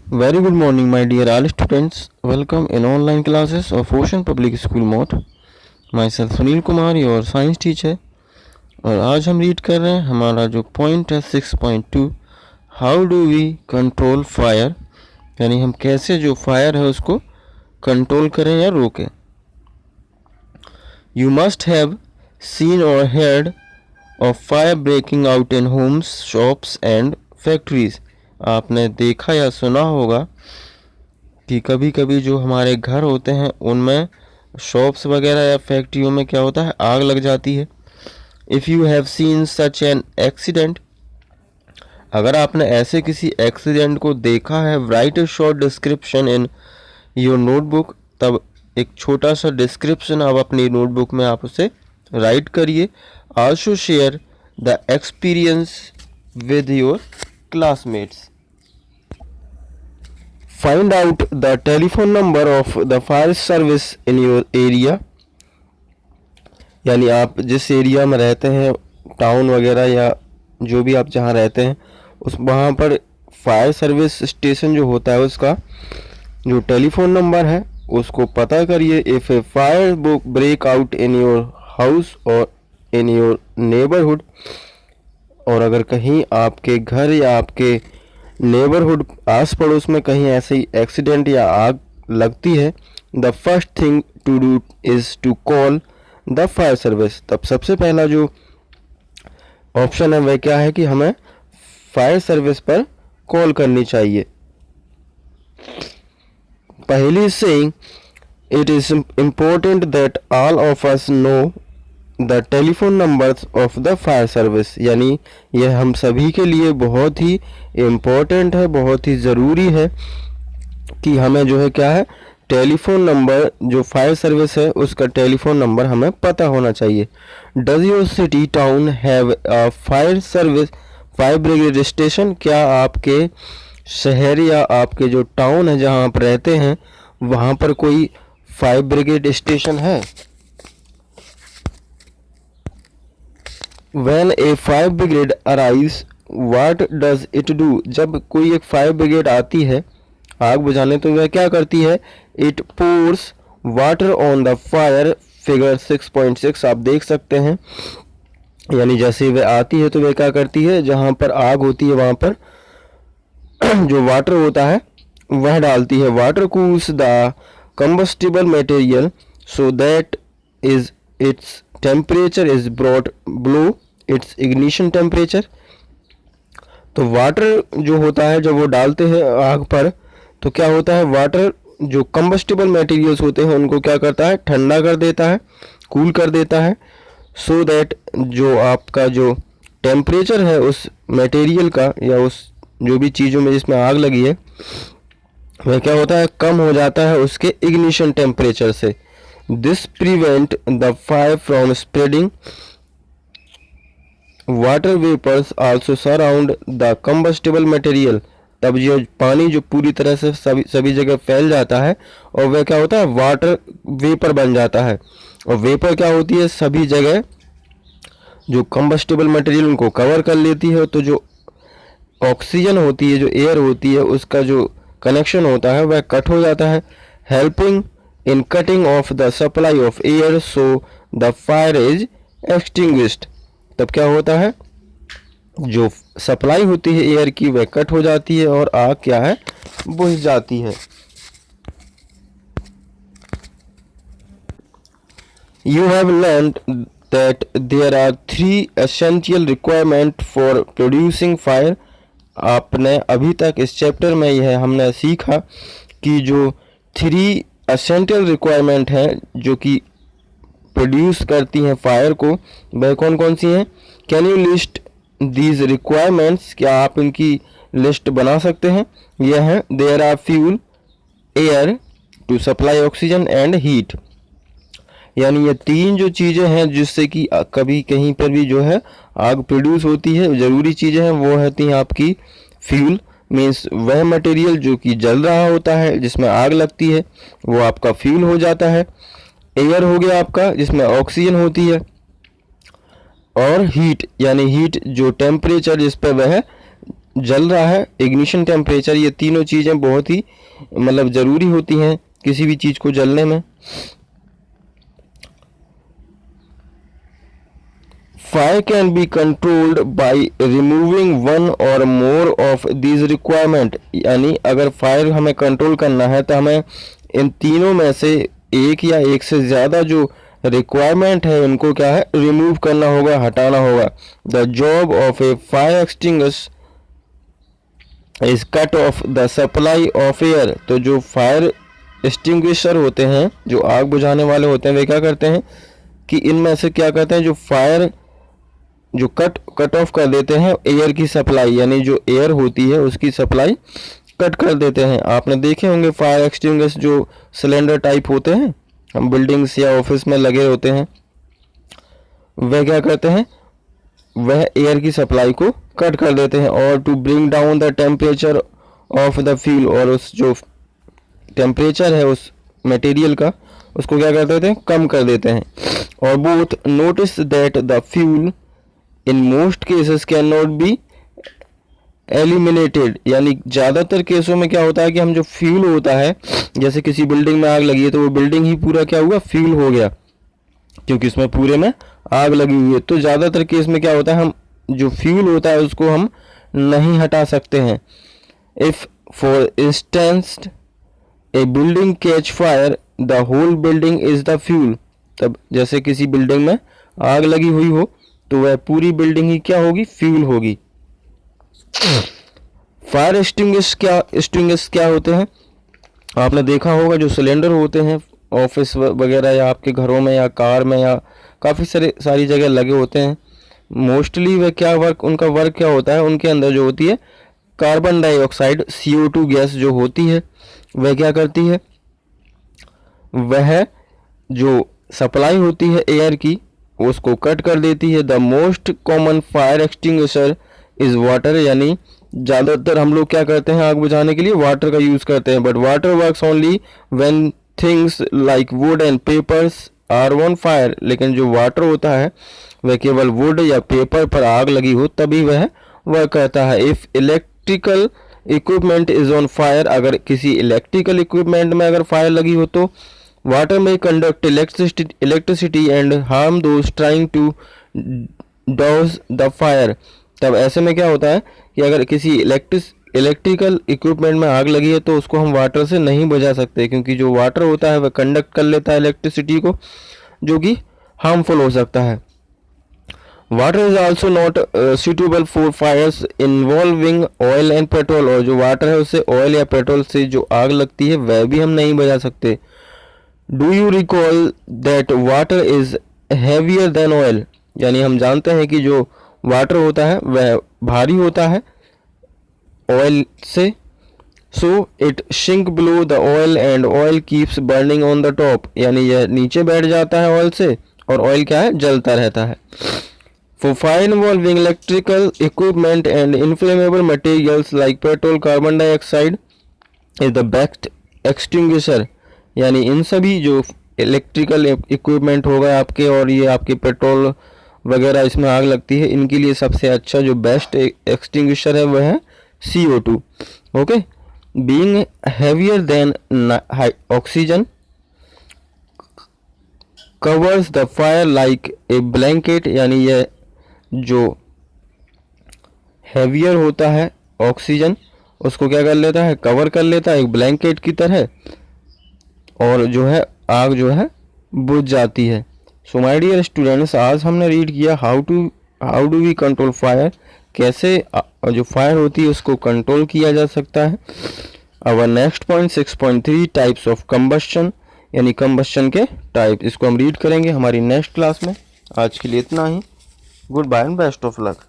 Very good morning, my dear all students. Welcome in online classes of Ocean Public School Mode. Myself Sunil Kumar, your science teacher. और आज हम read कर रहे हैं हमारा जो पॉइंट है 6.2, how do we control fire, यानी हम कैसे जो फायर है उसको कंट्रोल करें या रोकें. यू मस्ट हैव सीन और heard of fire breaking out in homes, shops and factories. आपने देखा या सुना होगा कि कभी कभी जो हमारे घर होते हैं उनमें शॉप्स वगैरह या फैक्ट्रियों में क्या होता है, आग लग जाती है. If you have seen such an accident, अगर आपने ऐसे किसी एक्सीडेंट को देखा है, right a short description in your notebook, तब एक छोटा सा डिस्क्रिप्शन आप अपनी नोटबुक में आप उसे राइट करिए. Also share the experience with your classmates. Find out the telephone number of the fire service in your area. यानी आप जिस एरिया में रहते हैं, टाउन वगैरह या जो भी आप जहाँ रहते हैं, उस वहाँ पर फायर सर्विस स्टेशन जो होता है उसका जो टेलीफोन नंबर है उसको पता करिए. If a fire break out in your house और इन योर नेबरहुड, और अगर कहीं आपके घर या आपके नेबरहुड आस पड़ोस में कहीं ऐसे ही एक्सीडेंट या आग लगती है, the first thing to do is to call the fire service. तब सबसे पहला जो ऑप्शन है वह क्या है कि हमें फायर सर्विस पर कॉल करनी चाहिए. पहली saying, it is important that all of us know the telephone numbers of the fire service, यानी यह हम सभी के लिए बहुत ही इम्पोर्टेंट है, बहुत ही ज़रूरी है कि हमें जो है क्या है, टेलीफोन नंबर जो फायर सर्विस है उसका टेलीफोन नंबर हमें पता होना चाहिए. Does your city town have a fire service, fire brigade station, क्या आपके शहर या आपके जो टाउन है जहाँ आप रहते हैं वहाँ पर कोई फायर ब्रिगेड स्टेशन है. When a fire brigade arrives, what does it do? जब कोई एक फायर ब्रिगेड आती है आग बुझाने तो वह क्या करती है, it pours water on the fire. Figure 6.6 आप देख सकते हैं. यानी जैसे वह आती है तो वह क्या करती है, जहाँ पर आग होती है वहाँ पर जो वाटर होता है वह डालती है. Water cools the combustible material so that is its temperature is brought below its ignition temperature. तो वाटर जो होता है जब वो डालते हैं आग पर तो क्या होता है, वाटर जो कंबस्टिबल मटेरियल्स होते हैं उनको क्या करता है, ठंडा कर देता है, कूल कर देता है. सो दैट जो आपका जो टेम्परेचर है उस मटेरियल का या उस जो भी चीज़ों में जिसमें आग लगी है वह क्या होता है, कम हो जाता है उसके इग्निशन टेम्परेचर से. This prevent the fire from spreading. Water vapors also surround the combustible material. तब जो पानी जो पूरी तरह से सभी जगह फैल जाता है और वह क्या होता है, वाटर वेपर बन जाता है. और वेपर क्या होती है, सभी जगह जो कंबस्टिबल मटेरियल उनको कवर कर लेती है. तो जो ऑक्सीजन होती है, जो एयर होती है, उसका जो कनेक्शन होता है वह कट हो जाता है, helping in cutting off the supply of air so the fire is extinguished. तब क्या होता है, जो सप्लाई होती है एयर की वह कट हो जाती है और आग क्या है, बुझ जाती है. You have learned that there are 3 essential requirements for producing fire. आपने अभी तक इस चैप्टर में यह हमने सीखा कि जो 3 एसेंशियल रिक्वायरमेंट है जो कि प्रोड्यूस करती हैं फायर को, वह कौन कौन सी हैं. Can you list these requirements, क्या आप इनकी लिस्ट बना सकते हैं. यह है, there are fuel, air to supply oxygen and heat. यानी ये 3 जो चीज़ें हैं जिससे कि कभी कहीं पर भी जो है आग प्रोड्यूस होती है, ज़रूरी चीज़ें हैं वो होती हैं आपकी फ्यूल, मीन्स वह मटेरियल जो कि जल रहा होता है जिसमें आग लगती है वो आपका फ्यूल हो जाता है. एयर हो गया आपका जिसमें ऑक्सीजन होती है, और हीट यानी हीट जो टेम्परेचर जिस पर वह जल रहा है, इग्निशन टेम्परेचर, ये तीनों चीज़ें बहुत ही मतलब ज़रूरी होती हैं किसी भी चीज़ को जलने में। Fire can be controlled by removing one और मोर ऑफ दीज रिक्वायरमेंट, यानी अगर फायर हमें कंट्रोल करना है तो हमें इन तीनों में से एक या एक से ज़्यादा जो रिक्वायरमेंट है उनको क्या है, रिमूव करना होगा, हटाना होगा। The job of A fire extinguisher is cut off the supply of air, तो जो फायर एक्सटिंग्विशर होते हैं, जो आग बुझाने वाले होते हैं, वे क्या करते हैं कि इनमें से क्या करते हैं, जो फायर जो कट ऑफ कर देते हैं एयर की सप्लाई, यानी जो एयर होती है उसकी सप्लाई कट कर देते हैं। आपने देखे होंगे फायर एक्सटिंग्विशर जो सिलेंडर टाइप होते हैं, हम बिल्डिंग्स या ऑफिस में लगे होते हैं, वह क्या करते हैं, वह एयर की सप्लाई को कट कर देते हैं। और to bring down the temperature of the fuel, और उस जो टेम्परेचर है उस मटेरियल का, उसको क्या कर देते हैं, कम कर देते हैं। और both notice that the fuel in most cases can not be eliminated, यानी ज़्यादातर केसों में क्या होता है कि हम जो फ्यूल होता है, जैसे किसी बिल्डिंग में आग लगी है तो वो बिल्डिंग ही पूरा क्या हुआ, फ्यूल हो गया, क्योंकि इसमें पूरे में आग लगी हुई है। तो ज़्यादातर केस में क्या होता है, हम जो फ्यूल होता है उसको हम नहीं हटा सकते हैं। If for instance a building catch fire the whole building is the fuel, तब जैसे किसी बिल्डिंग में आग लगी हुई हो तो वह पूरी बिल्डिंग ही क्या होगी, फ्यूल होगी। फायर एक्सटिंग्विशर क्या होते हैं, आपने देखा होगा जो सिलेंडर होते हैं ऑफिस वगैरह या आपके घरों में या कार में या काफ़ी सारी जगह लगे होते हैं। मोस्टली वह क्या उनका वर्क क्या होता है, उनके अंदर जो होती है कार्बन डाइऑक्साइड CO2 गैस जो होती है, वह क्या करती है, वह जो सप्लाई होती है एयर की उसको कट कर देती है। The most common fire extinguisher is water, यानी ज़्यादातर हम लोग क्या करते हैं आग बुझाने के लिए वाटर का यूज़ करते हैं। But water works only when things like wood and papers are on fire, लेकिन जो वाटर होता है वह केवल वुड या पेपर पर आग लगी हो तभी वह वर्क करता है। If electrical equipment is on fire, अगर किसी इलेक्ट्रिकल इक्विपमेंट में अगर फायर लगी हो तो वाटर में conduct electricity and harm those trying to dodge the fire, तब ऐसे में क्या होता है कि अगर किसी इलेक्ट्रिकल इक्विपमेंट में आग लगी है तो उसको हम वाटर से नहीं बुझा सकते, क्योंकि जो वाटर होता है वह कंडक्ट कर लेता है इलेक्ट्रिसिटी को, जो कि हार्मफुल हो सकता है। Water is also not suitable for fires involving oil and petrol, और जो वाटर है उससे ऑयल या पेट्रोल से जो आग लगती है वह भी हम नहीं बुझा सकते। Do you recall that water is heavier than oil, यानी हम जानते हैं कि जो वाटर होता है वह भारी होता है ऑयल से। So it shrink below the oil and oil keeps burning on the top, यानी यह नीचे बैठ जाता है ऑयल से और ऑयल क्या है, जलता रहता है। For fire involving electrical equipment and inflammable materials like petrol carbon dioxide is the best extinguisher, यानी इन सभी जो इलेक्ट्रिकल इक्विपमेंट होगा आपके और ये आपके पेट्रोल वगैरह इसमें आग लगती है, इनके लिए सबसे अच्छा जो बेस्ट एक्सटिंग्विशर है वह है CO2। Okay, being heavier than oxygen covers the fire like a blanket, यानी यह जो हैवियर होता है ऑक्सीजन उसको क्या कर लेता है, कवर कर लेता है एक ब्लैंकेट की तरह, और जो है आग जो है बुझ जाती है। सो माय डियर स्टूडेंट्स, आज हमने रीड किया how do we control fire, कैसे जो फायर होती है उसको कंट्रोल किया जा सकता है। Our next point 6.3 types of combustion, यानी कंबस्शन के टाइप, इसको हम रीड करेंगे हमारी नेक्स्ट क्लास में। आज के लिए इतना ही। Good bye and best of luck.